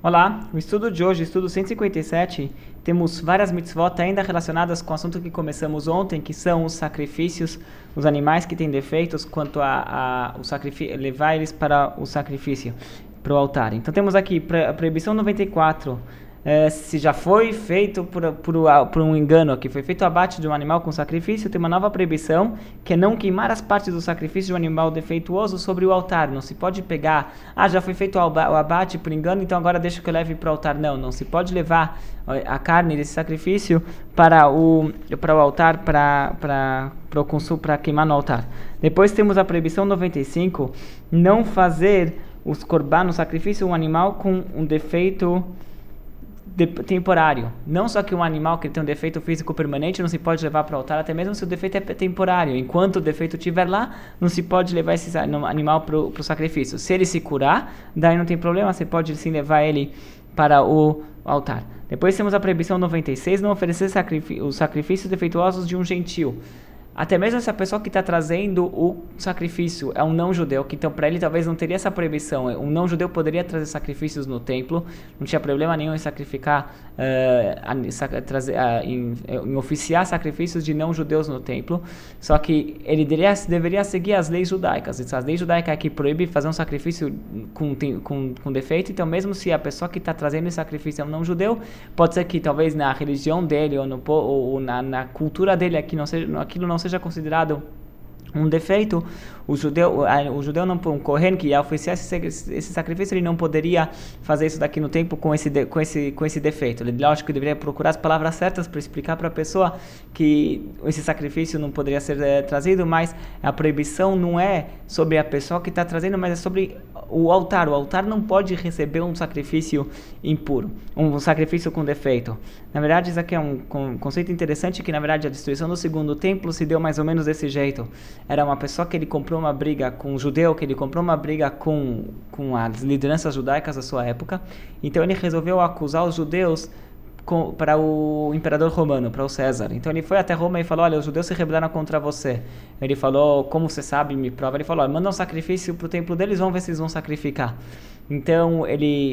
Olá, o estudo de hoje, estudo 157, temos várias mitzvot ainda relacionadas com o assunto que começamos ontem, que são os sacrifícios, os animais que têm defeitos, quanto a levar eles para o sacrifício, para o altar. Então temos aqui a proibição 94, se já foi feito por um engano, que foi feito o abate de um animal com sacrifício, tem uma nova proibição, que é não queimar as partes do sacrifício de um animal defeituoso sobre o altar. Não se pode pegar, já foi feito o abate por engano, então agora deixa que eu leve para o altar. Não se pode levar a carne desse sacrifício para o altar, para o consumo, para queimar no altar. Depois temos a proibição 95, não fazer os korban, no sacrifício, um animal com um defeito temporário. Não só que um animal que tem um defeito físico permanente não se pode levar para o altar, até mesmo se o defeito é temporário. Enquanto o defeito estiver lá, não se pode levar esse animal para o sacrifício. Se ele se curar, daí não tem problema, você pode sim levar ele para o altar. Depois temos a proibição 96, não oferecer os sacrifícios defeituosos de um gentil. Até mesmo essa pessoa que está trazendo o sacrifício é um não-judeu, que então para ele talvez não teria essa proibição. Um não-judeu poderia trazer sacrifícios no templo, não tinha problema nenhum em sacrificar, em oficiar sacrifícios de não-judeus no templo, só que ele deveria seguir as leis judaicas. As leis judaicas aqui proíbem fazer um sacrifício com defeito, então mesmo se a pessoa que está trazendo esse sacrifício é um não-judeu, pode ser que talvez na religião dele ou na cultura dele aquilo não seja considerado um defeito. O judeu não, um kohen que ia oferecer esse sacrifício, ele não poderia fazer isso daqui no templo com esse defeito. Ele, lógico, que deveria procurar as palavras certas para explicar para a pessoa que esse sacrifício não poderia ser trazido, mas a proibição não é sobre a pessoa que está trazendo, mas é sobre o altar. O altar não pode receber um sacrifício impuro, um sacrifício com defeito. Na verdade, isso aqui é um conceito interessante, que na verdade a destruição do segundo templo se deu mais ou menos desse jeito. Era uma pessoa que ele comprou uma briga com um judeu, que ele comprou uma briga com as lideranças judaicas da sua época, então ele resolveu acusar os judeus para o imperador romano, para o César. Então ele foi até Roma e falou: olha, os judeus se rebelaram contra você. Ele falou: como você sabe, me prova. Ele falou: manda um sacrifício para o templo deles, vamos ver se eles vão sacrificar. Então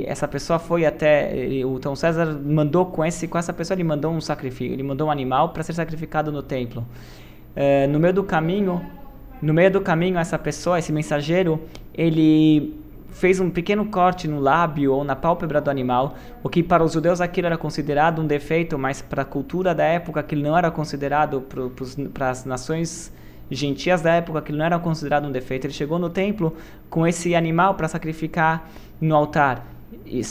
essa pessoa foi então César mandou com essa pessoa, ele mandou um sacrifício, ele mandou um animal para ser sacrificado no templo. No meio do caminho, essa pessoa, esse mensageiro, ele fez um pequeno corte no lábio ou na pálpebra do animal, o que para os judeus aquilo era considerado um defeito, mas para a cultura da época aquilo não era considerado, para as nações gentias da época aquilo não era considerado um defeito. Ele chegou no templo com esse animal para sacrificar no altar. E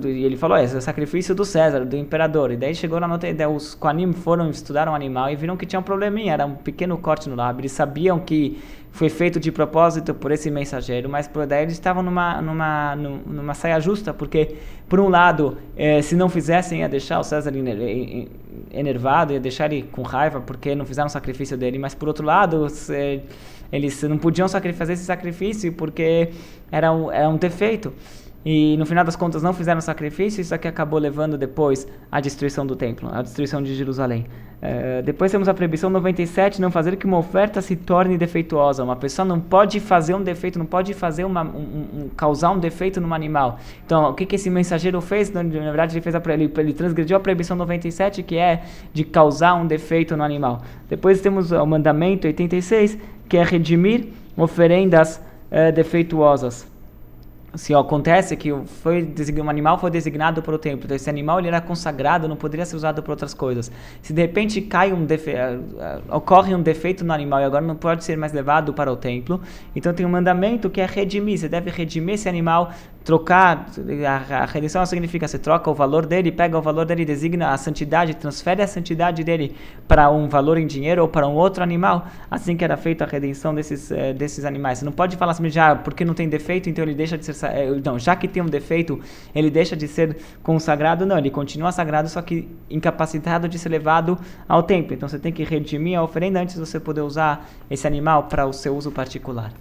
ele falou: esse é o sacrifício do César, do imperador. E daí chegou na nota, os Kohanim foram estudar o animal e viram que tinha um probleminha, era um pequeno corte no lábio. Eles sabiam que foi feito de propósito por esse mensageiro, mas daí eles estavam numa saia justa, porque por um lado, se não fizessem, ia deixar o César enervado, ia deixar ele com raiva porque não fizeram o sacrifício dele, mas por outro lado, eles não podiam fazer esse sacrifício porque era um defeito. E no final das contas não fizeram sacrifício. Isso aqui acabou levando depois à destruição do templo, à destruição de Jerusalém. Depois temos a proibição 97, não fazer que uma oferta se torne defeituosa. Uma pessoa não pode fazer um defeito, não pode fazer causar um defeito num animal. Então o que esse mensageiro fez? Na verdade ele transgrediu a proibição 97, que é de causar um defeito no animal. Depois temos o mandamento 86, que é redimir oferendas defeituosas. Se acontece que um animal foi designado para o templo, então esse animal ele era consagrado, não poderia ser usado para outras coisas. Se de repente ocorre um defeito no animal e agora não pode ser mais levado para o templo, então tem um mandamento que é redimir. Você deve redimir esse animal, trocar. A redenção significa você troca o valor dele, pega o valor dele, designa a santidade, transfere a santidade dele para um valor em dinheiro ou para um outro animal. Assim que era feita a redenção desses animais. Você não pode falar assim, porque não tem defeito, então ele deixa de ser. Não, já que tem um defeito, ele deixa de ser consagrado. Não, ele continua sagrado, só que incapacitado de ser levado ao templo. Então você tem que redimir a oferenda antes de você poder usar esse animal para o seu uso particular.